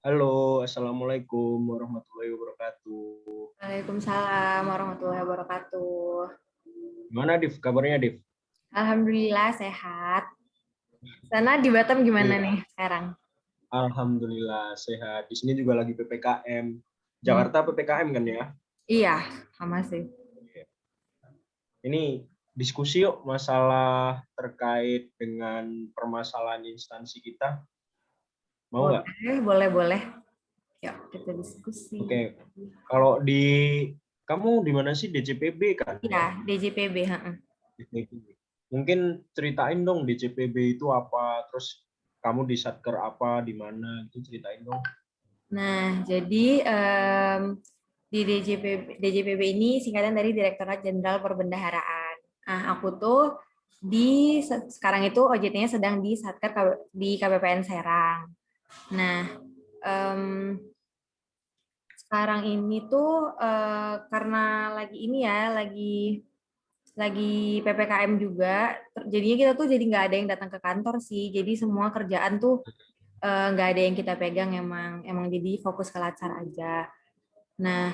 Halo, Assalamualaikum warahmatullahi wabarakatuh. Waalaikumsalam warahmatullahi wabarakatuh. Gimana, Div? Kabarnya, Div? Alhamdulillah sehat. Sana di Batam gimana Iya, nih sekarang? Alhamdulillah sehat. Di sini juga lagi PPKM. Hmm, Jakarta PPKM kan ya? iya, sama sih. Ini diskusi yuk masalah terkait dengan permasalahan instansi kita. Mau nggak? Boleh, boleh, boleh. Yuk, kita diskusi. Oke. Kalau kamu di mana sih? DJPB kan Iya, ya? DJPB. Heeh. DJPB. Mungkin ceritain dong DJPB itu apa, terus kamu di Satker apa, di mana, itu ceritain dong. Nah, jadi di DJPB ini singkatan dari Direktorat Jenderal Perbendaharaan. Nah, aku tuh sekarang itu OJT-nya sedang di Satker di KPPN Serang. Nah, em, sekarang ini tuh karena lagi ini ya, lagi PPKM juga, jadinya kita tuh jadi nggak ada yang datang ke kantor sih. Jadi semua kerjaan tuh nggak ada yang kita pegang, emang jadi fokus ke latsar aja. Nah,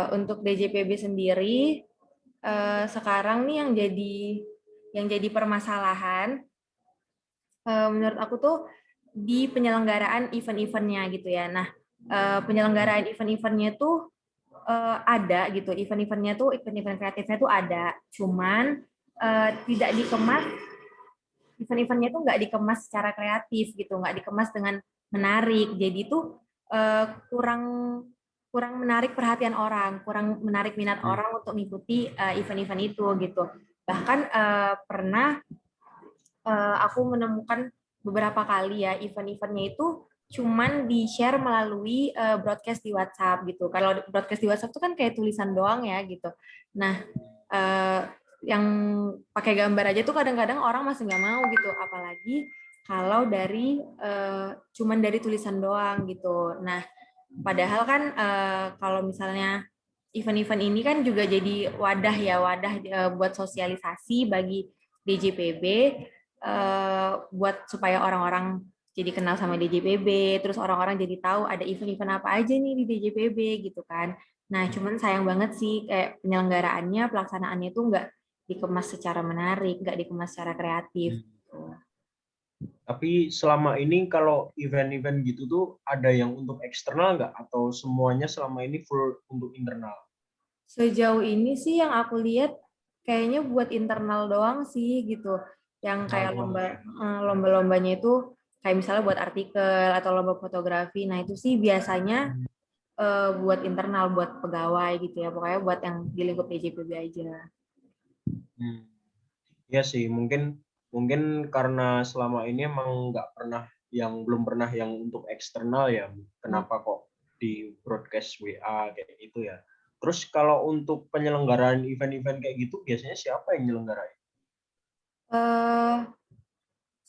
untuk DJPB sendiri sekarang nih yang jadi permasalahan menurut aku tuh di penyelenggaraan event-eventnya gitu ya. Nah, penyelenggaraan event-eventnya tuh ada gitu, event-event kreatifnya tuh ada, cuman tidak dikemas, event-eventnya tuh nggak dikemas secara kreatif gitu, nggak dikemas dengan menarik, jadi tuh kurang kurang menarik perhatian orang, kurang menarik minat Hmm. orang untuk mengikuti event-event itu gitu. Bahkan pernah aku menemukan beberapa kali ya event-eventnya itu cuman di-share melalui broadcast di WhatsApp gitu. Kalau broadcast di WhatsApp itu kan kayak tulisan doang ya gitu. Nah, eh, yang pakai gambar aja tuh kadang-kadang orang masih nggak mau gitu, apalagi kalau cuman dari tulisan doang gitu. Nah, padahal kan kalau misalnya event-event ini kan juga jadi wadah buat sosialisasi bagi DJPB, buat supaya orang-orang jadi kenal sama DJPB, terus orang-orang jadi tahu ada event-event apa aja nih di DJPB gitu kan. Nah, cuman sayang banget sih kayak penyelenggaraannya, pelaksanaannya itu nggak dikemas secara menarik, nggak dikemas secara kreatif. Hmm. Tapi selama ini kalau event-event gitu tuh ada yang untuk eksternal nggak? Atau semuanya selama ini full untuk internal? Sejauh ini sih yang aku lihat kayaknya buat internal doang sih gitu. Yang Internal kayak doang ya? lomba-lombanya itu kayak misalnya buat artikel atau lomba fotografi. Nah, itu sih biasanya buat internal, buat pegawai gitu ya. Pokoknya buat yang di lingkup DJPB aja. Hmm. Ya sih, mungkin mungkin karena selama ini emang nggak pernah belum pernah yang untuk eksternal ya. Hmm. Kenapa kok di broadcast WA kayak gitu ya? Terus kalau untuk penyelenggaraan event-event kayak gitu biasanya siapa yang nyelenggarain? Eh,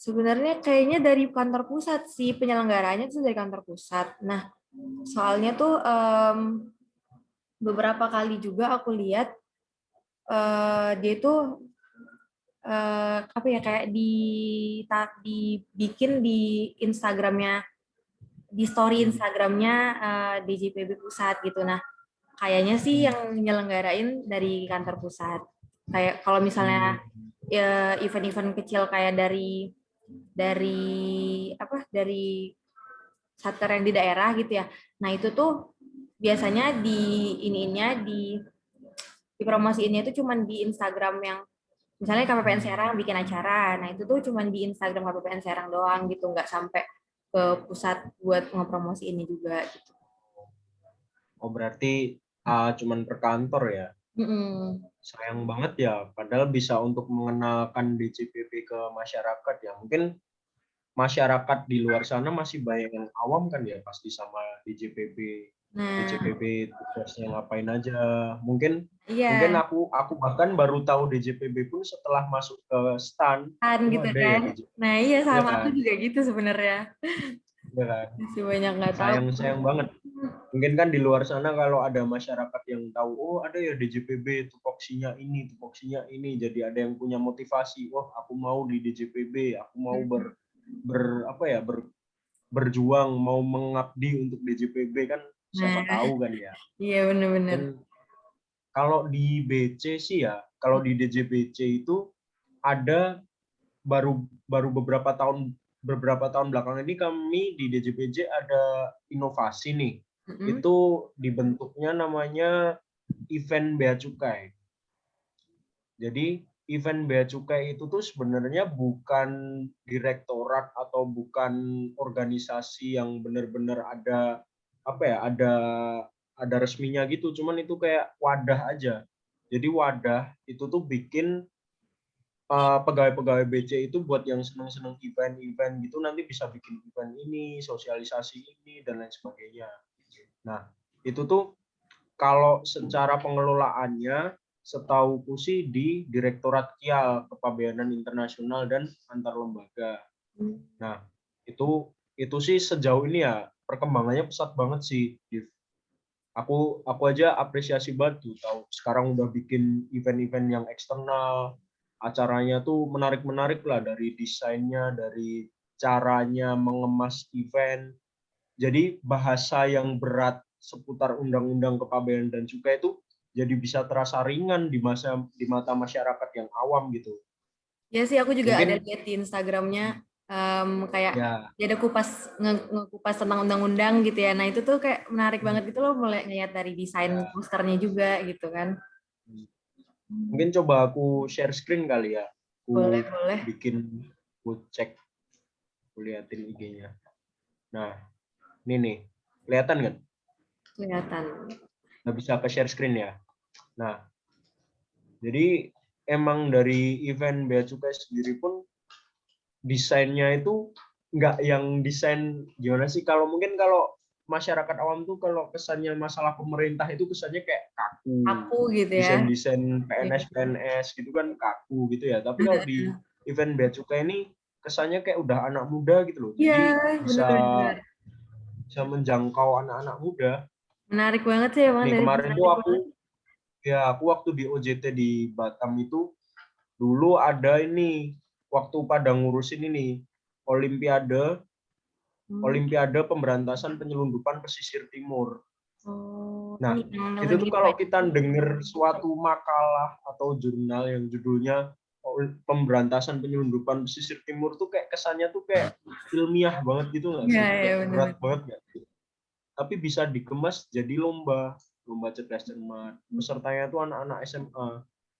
Sebenarnya kayaknya dari kantor pusat sih, penyelenggaranya tuh dari kantor pusat. Nah, soalnya tuh beberapa kali juga aku lihat dia itu apa ya, kayak dibikin di Instagramnya, di story Hmm. Instagramnya DJPB pusat gitu. Nah, kayaknya sih Hmm. yang nyelenggarain dari kantor pusat. Kayak kalau misalnya Hmm. ya, event-event kecil kayak dari dari satker yang di daerah gitu ya. Nah, itu tuh biasanya dipromosiinnya itu cuman di Instagram yang misalnya KPPN Hmm. Serang bikin acara. Nah, itu tuh cuman di Instagram KPPN Serang doang gitu, nggak sampai ke pusat buat ngepromosi ini juga gitu. Oh, berarti cuman per kantor ya? Mm-mm. Sayang banget ya, padahal bisa untuk mengenalkan DJPB ke masyarakat ya. Mungkin masyarakat di luar sana masih banyak yang awam kan ya pasti sama DJPB. Nah, DJPB tugasnya ngapain aja. Mungkin mungkin iya aku bahkan baru tahu DJPB pun setelah masuk ke stan. kan Oh, gitu ada ya kan. DJPB. Nah, iya Ya sama aku kan? juga gitu sebenarnya. Ya kan? Masih banyak nggak tahu. Sayang banget. Mungkin kan di luar sana kalau ada masyarakat yang tahu, oh ada ya DJPB, tupoksinya ini, jadi ada yang punya motivasi, wah aku mau di DJPB, aku mau ber, ber apa ya berjuang mau mengabdi untuk DJPB kan siapa Nah, tahu kan ya. iya benar-benar. Dan kalau di BC sih ya, kalau di DJBC itu ada baru baru beberapa tahun belakangan ini kami di DJBC ada inovasi nih. Mm-mm. Itu dibentuknya namanya event Bea Cukai. Jadi event Bea Cukai itu tuh sebenarnya bukan direktorat atau bukan organisasi yang benar-benar ada apa ya, ada resminya gitu, cuman itu kayak wadah aja. Jadi wadah itu tuh bikin pegawai-pegawai BC itu buat yang seneng-seneng event-event gitu nanti bisa bikin event ini, sosialisasi ini dan lain sebagainya. Nah, itu tuh kalau secara pengelolaannya setauku sih di Direktorat KIAL, Kepabeanan Internasional dan Antar Lembaga. Nah, itu sih sejauh ini ya perkembangannya pesat banget sih, Div. Aku aja apresiasi banget tuh tahu sekarang udah bikin event-event yang eksternal, acaranya tuh menarik-menarik lah dari desainnya, dari caranya mengemas event. Jadi bahasa yang berat seputar undang-undang kepabeanan dan cukai itu jadi bisa terasa ringan di mata masyarakat yang awam gitu. Ya sih, aku juga ada Mungkin lihat di Instagramnya, kayak ya, dia ada ngekupas tentang undang-undang gitu ya. Nah itu tuh kayak menarik banget gitu loh, mulai ngeliat dari desain ya posternya juga gitu kan. mungkin coba aku share screen kali ya. Boleh, Aku boleh. bikin, aku cek, aku liatin IG-nya. Nah, ini nih, kelihatan kan? Kelihatan. Nggak bisa ke share screen ya. Nah, jadi emang dari event Bea Cukai sendiri pun desainnya itu nggak yang desain gimana sih? Kalau mungkin kalau masyarakat awam tuh kalau kesannya masalah pemerintah itu kesannya kayak kaku. Aku gitu ya. Desain-desain Iya, PNS gitu kan kaku gitu ya. Tapi kalau di event Bea Cukai ini kesannya kayak udah anak muda gitu loh. iya, Jadi bisa bener-bener. bisa menjangkau anak-anak muda. Menarik banget sih emang Nih dari kemarin tuh desainnya banget. aku waktu di OJT di Batam itu dulu ada ini waktu pada ngurusin ini Olimpiade Hmm. Olimpiade Pemberantasan Penyelundupan Pesisir Timur. Oh, Nah, ini yang itu lagi tuh kalau banyak. kita dengar suatu makalah atau jurnal yang judulnya Pemberantasan Penyelundupan Pesisir Timur tuh kayak kesannya tuh kayak ilmiah banget gitu nggak Iya, sih? iya Kayak berat bener-bener. banget nggak sih? Tapi bisa dikemas jadi lomba cerdas cermat. Pesertanya tuh anak-anak SMA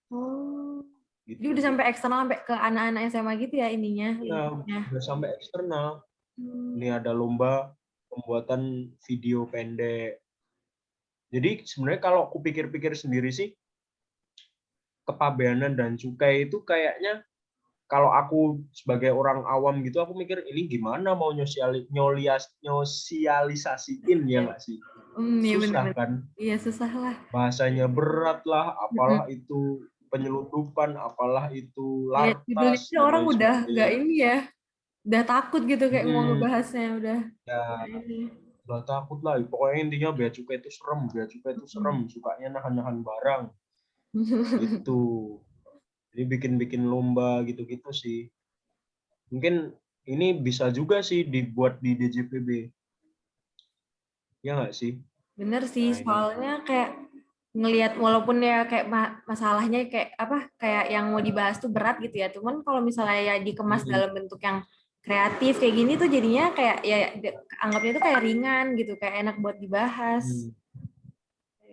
Oh, jadi udah gitu. sampai eksternal sampai ke anak-anak SMA gitu ya ininya, Ya, lingkupnya. udah sampai eksternal. Ini Hmm. ada lomba pembuatan video pendek. Jadi sebenarnya kalau aku pikir-pikir sendiri sih, kepabeanan dan cukai itu kayaknya kalau aku sebagai orang awam gitu, aku mikir ini gimana mau nyosialisasiin ya Iya. nggak sih? Iya Susah bener-bener. kan? Iya susah lah. Bahasanya berat lah, Mm-mm. apalah itu penyelundupan, apalah itu Lihat judulnya lartas aja dan orang lain udah nggak sebagainya. ini ya, udah takut gitu kayak mau Hmm, ngebahasnya udah. ya Ini. udah takut lah. Pokoknya intinya bea cukai itu serem, bea cukai itu serem, Mm. sukanya nahan-nahan barang gitu. Jadi bikin-bikin lomba gitu-gitu sih. Mungkin ini bisa juga sih dibuat di DJPB. Ya nggak sih? Bener sih, Nah ini. soalnya kayak ngelihat walaupun ya kayak masalahnya kayak apa kayak yang mau dibahas tuh berat gitu ya. Cuman kalau misalnya ya dikemas Mm-mm. dalam bentuk yang kreatif kayak gini tuh jadinya kayak ya anggapnya tuh kayak ringan gitu, kayak enak buat dibahas. Hmm.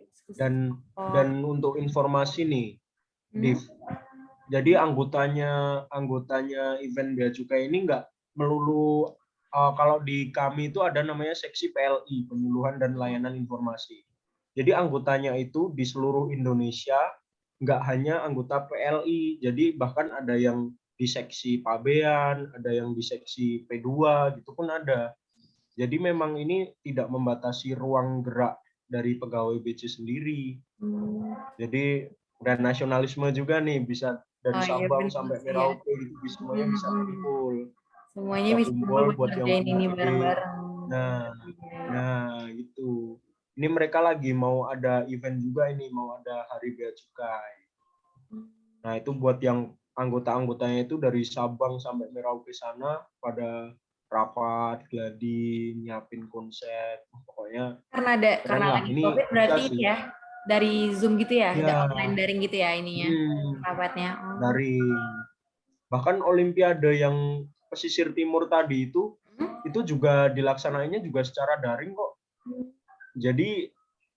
Diskusi Dan kelompok. dan untuk informasi nih, Hmm? Div. Jadi anggotanya anggotanya event Bea Cukai ini nggak melulu kalau di kami itu ada namanya seksi PLI, Penyuluhan dan Layanan Informasi. Jadi anggotanya itu di seluruh Indonesia nggak hanya anggota PLI, jadi bahkan ada yang di seksi Pabean, ada yang di seksi P2 gitu pun ada. Jadi memang ini tidak membatasi ruang gerak dari pegawai BC sendiri. Hmm. Jadi dan nasionalisme juga nih bisa dari Oh iya Sabang bener sampai sih ya. Merauke gitu semuanya bisa Hmm. kumpul. Semuanya Bisa bisa kumpul kumpul buat buat yang ngerjain ini ide-ide. bareng-bareng. Nah, Iya. nah gitu. Ini mereka lagi mau ada event juga ini, mau ada Hari Bea Cukai. Nah, itu buat yang anggota-anggotanya itu dari Sabang sampai Merauke sana pada rapat, gladi, nyiapin konsep, pokoknya Karena keren lah. lagi Ini COVID bisa berarti sih. ini ya dari Zoom gitu ya, Ya, ada online daring gitu ya ininya rapatnya. Oh. dari bahkan Olimpiade yang pesisir timur tadi itu juga dilaksanainnya juga secara daring kok. Jadi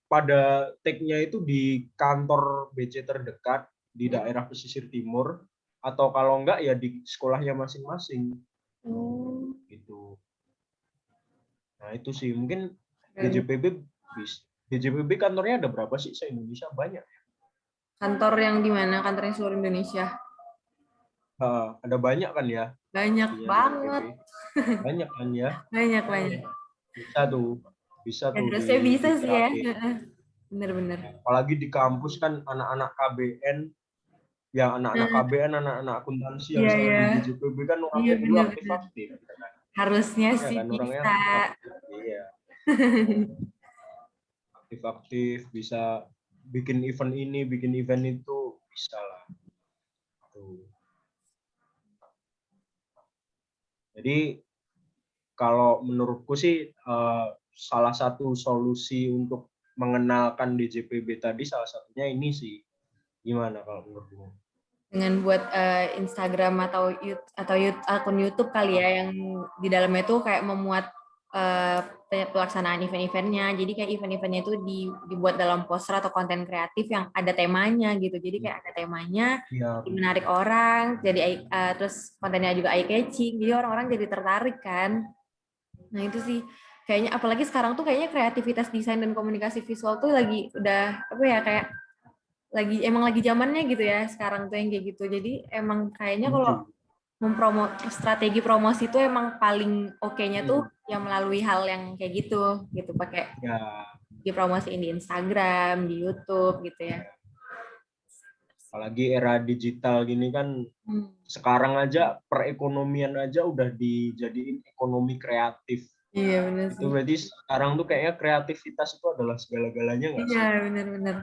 pada take-nya itu di kantor BC terdekat di daerah pesisir timur, atau kalau enggak ya di sekolahnya masing-masing. Gitu. Nah itu sih mungkin DJPB DJPB kantornya ada berapa sih se-Indonesia? Banyak. Kantor yang di mana? Kantor yang seluruh Indonesia. Ada banyak kan ya? Banyak banget. DJPB. Banyak kan ya? Banyak. Bisa tuh Harusnya bisa sih ya. diterapin. Bener-bener. Apalagi di kampus kan anak-anak KBN, ya anak-anak KBN, anak-anak akuntansi yang sekarang di DJPB kan orangnya dulu aktif-aktif. Harusnya Ya sih kan, orangnya bisa. iya. Aktif-aktif, bisa bikin event ini, bikin event itu, bisa lah. Tuh. Jadi kalau menurutku sih salah satu solusi untuk mengenalkan DJPB tadi salah satunya ini sih. Gimana kalau menurutmu? Dengan buat Instagram atau akun YouTube kali ya yang di dalamnya itu kayak memuat pelaksanaan event-eventnya. Jadi kayak event-eventnya itu dibuat dalam poster atau konten kreatif yang ada temanya gitu. Jadi kayak ada temanya, Ya, menarik orang, jadi terus kontennya juga eye catching. Jadi orang-orang jadi tertarik kan. Nah itu sih kayaknya apalagi sekarang tuh kayaknya kreativitas desain dan komunikasi visual tuh lagi udah apa ya kayak emang lagi zamannya gitu ya sekarang tuh yang kayak gitu. Jadi emang kayaknya kalau strategi promosi itu emang paling oke-nya tuh yang melalui hal yang kayak gitu pakai dipromosiin di Instagram, di YouTube gitu ya. Apalagi era digital gini kan sekarang aja perekonomian aja udah dijadiin ekonomi kreatif. Iya benar sih. Itu berarti sekarang tuh kayaknya kreativitas itu adalah segala-galanya nggak sih? Iya benar-benar.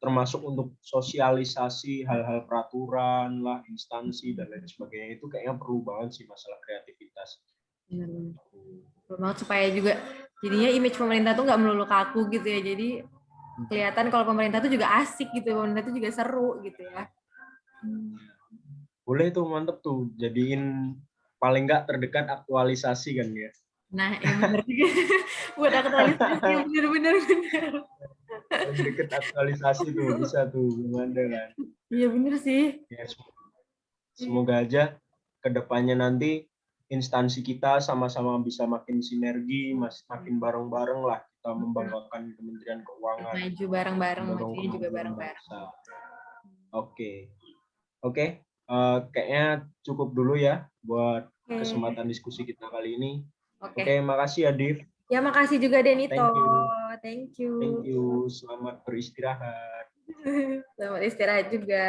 Termasuk untuk sosialisasi hal-hal peraturan lah, instansi dan lain sebagainya itu kayaknya perlu banget sih masalah kreativitas. Perlu banget supaya juga jadinya image pemerintah tuh nggak melulu kaku gitu ya. Jadi kelihatan kalau pemerintah tuh juga asik gitu, pemerintah tuh juga seru gitu ya. Boleh tuh, mantep tuh, jadiin paling nggak terdekat aktualisasi kan ya. Nah, yang benar juga buat aktualisasi yang benar. Paling deket aktualisasi tuh bisa tuh gimana kan. Iya benar sih. Ya, semoga aja kedepannya nanti instansi kita sama-sama bisa makin sinergi, makin bareng-bareng lah kita membanggakan Kementerian Keuangan. Maju bareng-bareng, majunya juga bareng-bareng. Oke. Kayaknya cukup dulu ya buat kesempatan diskusi kita kali ini. Oke, makasih ya, Div. Ya, makasih juga Denito. Thank you. Thank you. Selamat beristirahat. Selamat istirahat juga.